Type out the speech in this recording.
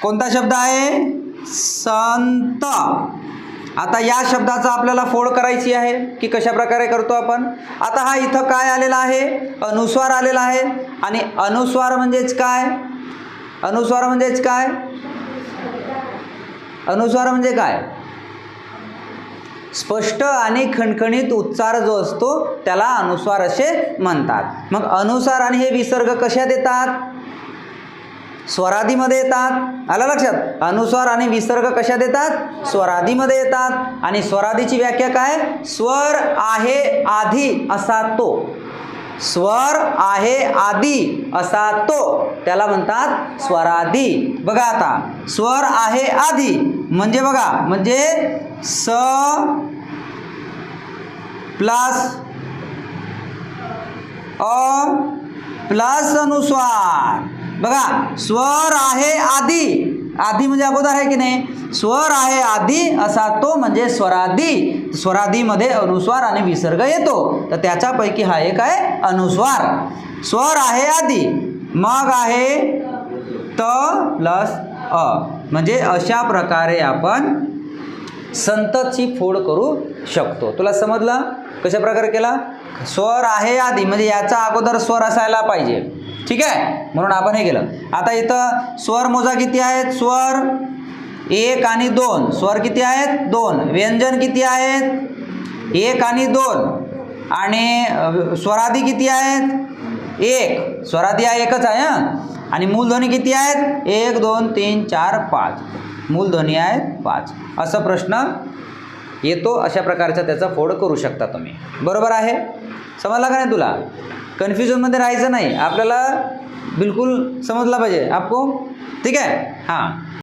कोणता शब्द आहे? संत. आता या शब्दाचा आपल्याला फोड करायची आहे की कशा प्रकारे करतो आपण? आता हा इथं काय आलेला आहे? अनुस्वार आलेला आहे. आणि अनुस्वार म्हणजेच काय? अनुस्वार म्हणजेच काय? अनुस्वार म्हणजे काय? स्पष्ट आणि खणखणीत उच्चार जो असतो त्याला अनुस्वार असे म्हणतात. मग अनुस्वार आणि हे विसर्ग कशात येतात? स्वरादीमध्ये येतात. आलं लक्षात? अनुस्वार आणि विसर्ग कशात येतात? स्वरादीमध्ये येतात. आणि स्वरादीची व्याख्या काय? स्वर आहे आधी असा तो. स्वर आहे आधी असा तो, त्याला म्हणतात स्वरादी. बघा आता, स्वर आहे आधी म्हणजे बघा, म्हणजे स प्लस अ प्लस अनुस्वार. बघा, स्वर आहे आधी, आधी म्हणजे अगोदर आहे की नाही? स्वर आहे आधी असा तो म्हणजे स्वरादी. स्वरादीमध्ये अनुस्वार आणि विसर्ग येतो, तर त्याच्यापैकी हा एक आहे अनुस्वार. स्वर आहे आधी, मग आहे त प्लस अ. म्हणजे अशा प्रकारे आपण संतची फोड करू शकतो. तुला समजलं कशा प्रकारे केला? स्वर आहे आधी म्हणजे याचा अगोदर स्वर असायला पाहिजे. ठीक आहे, म्हणून आपण हे केलं. आता इथं स्वर मोजा किती आहेत? स्वर 1 आणि 2. स्वर किती आहेत? 2. व्यंजन किती आहेत? 1 आणि 2. आणि स्वरादी किती आहेत? 1. स्वरादी हा एकच आहे हां. आणि मूलध्वनी किती आहेत? 1 2 3 4 5. मूलध्वनी आहेत 5. असा प्रश्न येतो. अशा प्रकारचा त्याचा फोड करू शकता तुम्ही. बरोबर आहे? समजला का नाही तुला? कन्फ्युजनमध्ये राहायचं नाही, आपल्याला बिलकुल समजला पाहिजे आपको. ठीक आहे? हां.